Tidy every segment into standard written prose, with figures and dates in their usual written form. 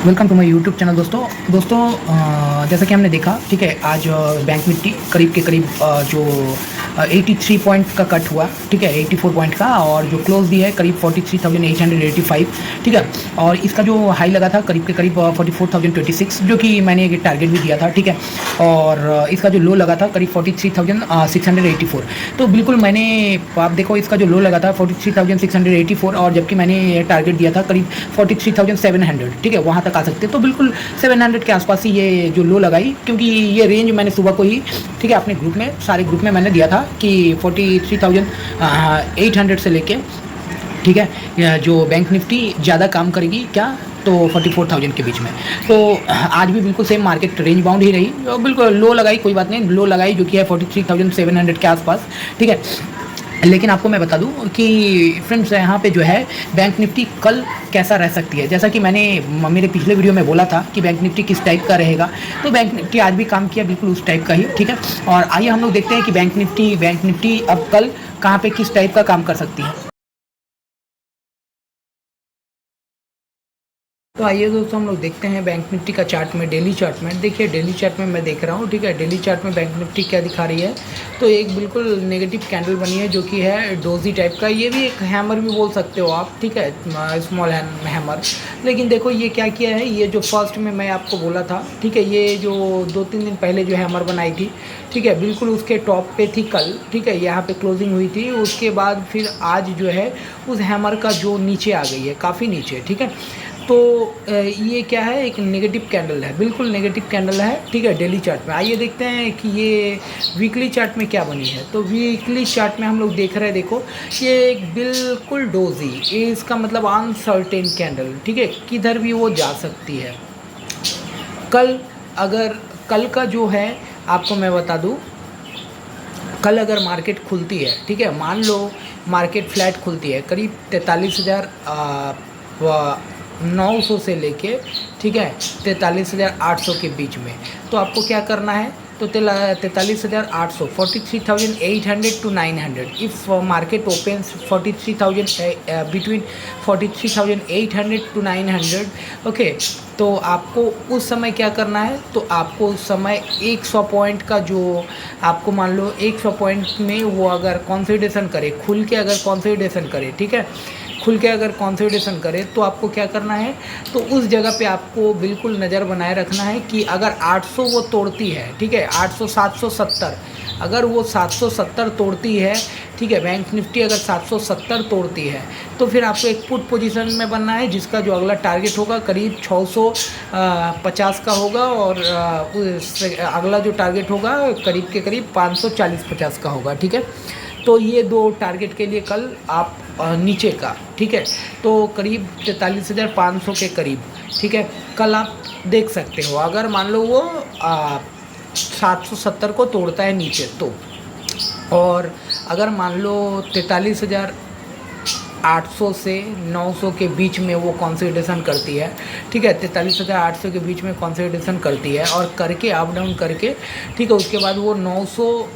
Welcome to my YouTube channel दोस्तों जैसा कि हमने देखा, ठीक है। आज बैंक निफ्टी करीब के करीब जो 83 पॉइंट का कट हुआ, ठीक है, 84 पॉइंट का, और जो क्लोज दी है करीब 43,885, ठीक है। और इसका जो हाई लगा था करीब के करीब 44,026, जो कि मैंने एक टारगेट भी दिया था, ठीक है। और इसका जो लो लगा था करीब 43,684। तो बिल्कुल मैंने, आप देखो, इसका जो लो लगा था 43,684, और जबकि मैंने टारगेट दिया था करीब 43,700, ठीक है, वहाँ तक आ सकते हैं। तो बिल्कुल 700 के आसपास ही ये जो लो लगाई, क्योंकि ये रेंज मैंने सुबह को ही, ठीक है, अपने ग्रुप में, सारे ग्रुप में मैंने दिया था कि 43,800 से लेके, ठीक है, जो बैंक निफ्टी ज़्यादा काम करेगी क्या, तो 44,000 के बीच में। तो आज भी बिल्कुल सेम मार्केट रेंज बाउंड ही रही, और बिल्कुल लो लगाई, कोई बात नहीं, लो लगाई जो कि है 43,700 के आसपास, ठीक है। लेकिन आपको मैं बता दूं कि फ्रेंड्स, यहाँ पे जो है बैंक निफ्टी कल कैसा रह सकती है, जैसा कि मैंने मेरे पिछले वीडियो में बोला था कि बैंक निफ्टी किस टाइप का रहेगा, तो बैंक निफ्टी आज भी काम किया बिल्कुल उस टाइप का ही, ठीक है। और आइए हम लोग देखते हैं कि बैंक निफ्टी अब कल कहाँ पे किस टाइप का काम कर सकती है। तो आइए दोस्तों, हम लोग देखते हैं बैंक निफ्टी का चार्ट में, डेली चार्ट में। देखिए डेली चार्ट में मैं देख रहा हूँ, ठीक है, डेली चार्ट में बैंक निफ्टी क्या दिखा रही है। तो एक बिल्कुल नेगेटिव कैंडल बनी है, जो कि है डोजी टाइप का, ये भी एक हैमर भी बोल सकते हो आप, ठीक है, स्मॉल हैमर। लेकिन देखो ये क्या किया है, ये जो फर्स्ट में मैं आपको बोला था, ठीक है, ये जो 2-3 दिन पहले जो हैमर बनाई थी, ठीक है, बिल्कुल उसके टॉप पे थी कल, ठीक है, यहाँ पे क्लोजिंग हुई थी। उसके बाद फिर आज जो है उस हैमर का जो नीचे आ गई है, काफ़ी नीचे, ठीक है। तो ये क्या है, एक नेगेटिव कैंडल है, बिल्कुल नेगेटिव कैंडल है, ठीक है, डेली चार्ट में। आइए देखते हैं कि ये वीकली चार्ट में क्या बनी है। तो वीकली चार्ट में हम लोग देख रहे हैं, देखो ये एक बिल्कुल डोजी, ये इसका मतलब अनसर्टेन कैंडल, ठीक है, किधर भी वो जा सकती है। कल का जो है आपको मैं बता दूं, कल अगर मार्केट खुलती है, ठीक है, मान लो मार्केट फ्लैट खुलती है करीब 43,900 से लेके, ठीक है, 43,800 के बीच में, तो आपको क्या करना है, तो 43,800, 43,800 to 900, if market opens 43,000 between 43,800 to 900, okay. तो आपको उस समय क्या करना है, तो आपको उस समय 100 पॉइंट का जो, आपको मान लो 100 पॉइंट में वो अगर कंसोलिडेशन करे, खुल के अगर कंसोलिडेशन करे, ठीक है, खुल के अगर कंसोलिडेशन करे, तो आपको क्या करना है, तो उस जगह पे आपको बिल्कुल नज़र बनाए रखना है कि अगर 800 वो तोड़ती है, ठीक है, 800, 770, अगर वो 770 तोड़ती है, ठीक है, बैंक निफ्टी अगर 770 तोड़ती है, तो फिर आपको एक पुट पोजीशन में बनना है, जिसका जो अगला टारगेट होगा करीब 650 का होगा, और अगला जो टारगेट होगा करीब के करीब 540-50 का होगा, ठीक है। तो ये दो टारगेट के लिए कल आप नीचे का, ठीक है, तो करीब 43,500 के करीब, ठीक है, कल आप देख सकते हो। अगर मान लो वो 770 को तोड़ता है नीचे, तो, और अगर मान लो 43,800 से 900 के बीच में वो कंसोलिडेशन करती है, ठीक है, 43,800 के बीच में कंसोलिडेशन करती है, और करके अप डाउन करके, ठीक है, उसके बाद वो 900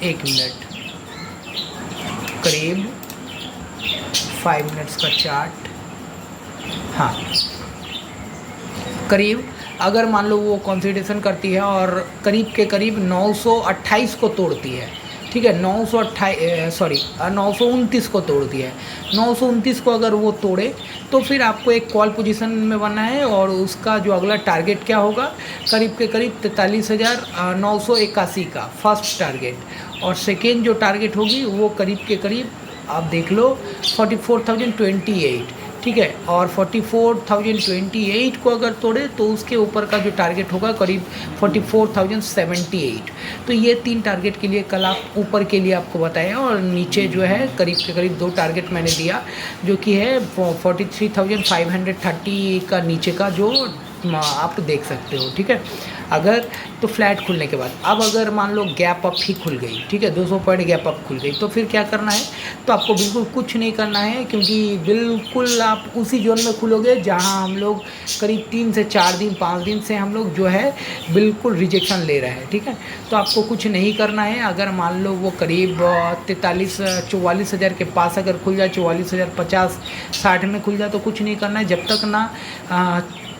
एक मिनट, करीब 5 मिनट्स का चार्ट, हाँ, करीब अगर मान लो वो कंसोलिडेशन करती है और करीब के करीब 928 को तोड़ती है, ठीक है, 929 को तोड़ती है, 929 को अगर वो तोड़े, तो फिर आपको एक कॉल पोजीशन में बनना है, और उसका जो अगला टारगेट क्या होगा, करीब के करीब 43,981 का फर्स्ट टारगेट, और सेकेंड जो टारगेट होगी वो करीब के करीब आप देख लो 44,028, ठीक है, और 44,028 को अगर तोड़े, तो उसके ऊपर का जो टारगेट होगा करीब 44,078। तो ये 3 टारगेट के लिए कल आप ऊपर के लिए आपको बताया, और नीचे जो है करीब के करीब 2 टारगेट मैंने दिया, जो कि है 43,530 का नीचे का जो आप देख सकते हो, ठीक है। अगर तो फ्लैट खुलने के बाद अब अगर मान लो गैप अप ही खुल गई, ठीक है, 200 पॉइंट गैप अप खुल गई, तो फिर क्या करना है, तो आपको बिल्कुल कुछ नहीं करना है, क्योंकि बिल्कुल आप उसी जोन में खुलोगे जहां हम लोग करीब 3 से 4 दिन 5 दिन से हम लोग जो है बिल्कुल रिजेक्शन ले रहे हैं, ठीक है। तो आपको कुछ नहीं करना है। अगर मान लो वो करीब 44 हज़ार के पास अगर खुल जाए, 44,050 60 में खुल जाए, तो कुछ नहीं करना है जब तक ना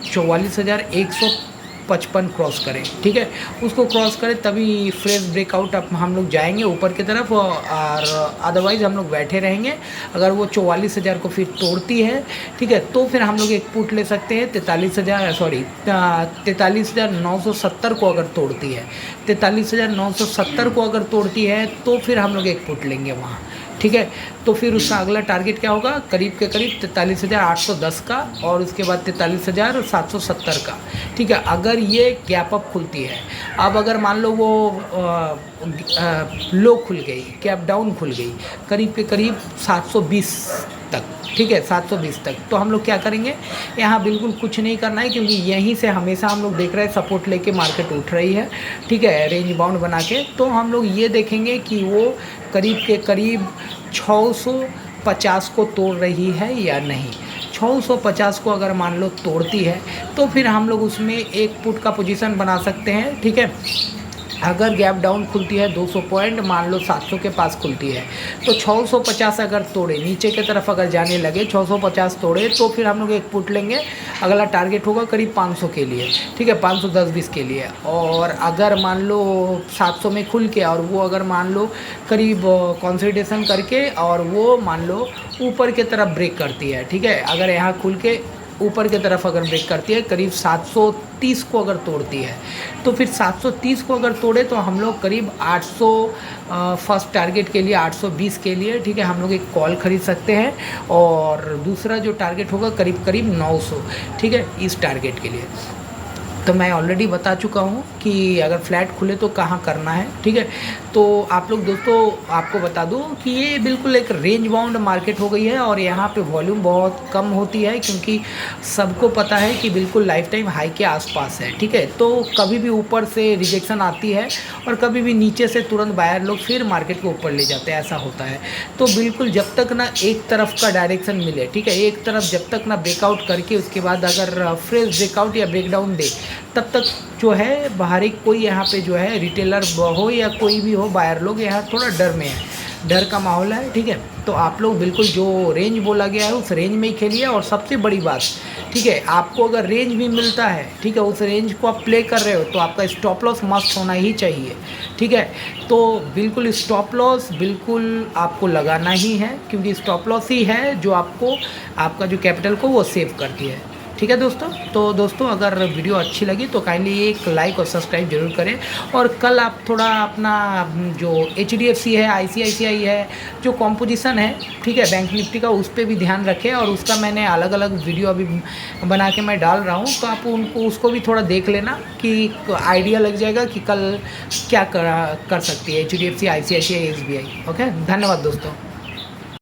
44,155 क्रॉस करें, ठीक है। उसको क्रॉस करें तभी फ्रेश ब्रेकआउट अब हम लोग जाएंगे ऊपर की तरफ, और अदरवाइज़ हम लोग बैठे रहेंगे। अगर वो 44,000 को फिर तोड़ती है, ठीक है, तो फिर हम लोग एक पुट ले सकते हैं 43,970 को अगर तोड़ती है, 43,970 को अगर तोड़ती है तो फिर हम लोग एक पुट लेंगे वहाँ, ठीक है। तो फिर उसका अगला टारगेट क्या होगा, करीब के करीब 43,810 का, और उसके बाद 43,770 का, ठीक है। अगर ये गैप अप खुलती है, अब अगर मान लो वो लो खुल गई, गैप डाउन खुल गई करीब के करीब 720 तक, ठीक है, 720 तक, तो हम लोग क्या करेंगे, यहाँ बिल्कुल कुछ नहीं करना है, क्योंकि यहीं से हमेशा हम लोग देख रहे हैं सपोर्ट लेके मार्केट उठ रही है, ठीक है, रेंज बाउंड बना के। तो हम लोग ये देखेंगे कि वो करीब के करीब 650 को तोड़ रही है या नहीं। 650 को अगर मान लो तोड़ती है तो फिर हम लोग उसमें एक पुट का पोजीशन बना सकते हैं, ठीक है। अगर गैप डाउन खुलती है 200 पॉइंट, मान लो 700 के पास खुलती है, तो 650 अगर तोड़े, नीचे की तरफ अगर जाने लगे 650 तोड़े, तो फिर हम लोग एक पुट लेंगे। अगला टारगेट होगा करीब 500 के लिए, ठीक है, 510-20 के लिए। और अगर मान लो 700 में खुल के, और वो अगर मान लो करीब कंसोलिडेशन करके, और वो मान लो ऊपर की तरफ ब्रेक करती है, ठीक है, अगर यहाँ खुल के ऊपर की तरफ अगर ब्रेक करती है, करीब 730 को अगर तोड़ती है, तो फिर 730 को अगर तोड़े तो हम लोग करीब 800 फर्स्ट टारगेट के लिए, 820 के लिए, ठीक है, हम लोग एक कॉल खरीद सकते हैं। और दूसरा जो टारगेट होगा करीब करीब 900, ठीक है, इस टारगेट के लिए। तो मैं ऑलरेडी बता चुका हूँ कि अगर फ्लैट खुले तो कहाँ करना है, ठीक है। तो आप लोग दोस्तों, आपको बता दूँ कि ये बिल्कुल एक रेंज बाउंड मार्केट हो गई है, और यहाँ पे वॉल्यूम बहुत कम होती है, क्योंकि सबको पता है कि बिल्कुल लाइफ टाइम हाई के आसपास है, ठीक है। तो कभी भी ऊपर से रिजेक्शन आती है, और कभी भी नीचे से तुरंत बायर लोग फिर मार्केट को ऊपर ले जाते हैं, ऐसा होता है। तो बिल्कुल जब तक ना एक तरफ का डायरेक्शन मिले, ठीक है, एक तरफ जब तक ना ब्रेकआउट करके उसके बाद अगर फ्रेश ब्रेकआउट या ब्रेकडाउन दे, तब तक जो है बाहरी कोई यहाँ पे जो है रिटेलर हो या कोई भी हो, बायर लोग यहाँ थोड़ा डर में है, डर का माहौल है, ठीक है। तो आप लोग बिल्कुल जो रेंज बोला गया है उस रेंज में ही खेलिए। और सबसे बड़ी बात, ठीक है, आपको अगर रेंज भी मिलता है, ठीक है, उस रेंज को आप प्ले कर रहे हो, तो आपका स्टॉप लॉस मस्ट होना ही चाहिए, ठीक है। तो बिल्कुल स्टॉप लॉस बिल्कुल आपको लगाना ही है, क्योंकि स्टॉप लॉस ही है जो आपको आपका जो कैपिटल को वो सेव करती है, ठीक है दोस्तों। तो दोस्तों, अगर वीडियो अच्छी लगी तो काइंडली एक लाइक और सब्सक्राइब जरूर करें। और कल आप थोड़ा अपना जो HDFC है, ICICI है, जो कॉम्पोजिशन है, ठीक है, बैंक निफ्टी का, उस पर भी ध्यान रखें। और उसका मैंने अलग अलग वीडियो अभी बना के मैं डाल रहा हूँ, तो आप उसको भी थोड़ा देख लेना, कि आइडिया लग जाएगा कि कल क्या कर सकती है HDFC, ICICI, SBI। ओके, धन्यवाद दोस्तों।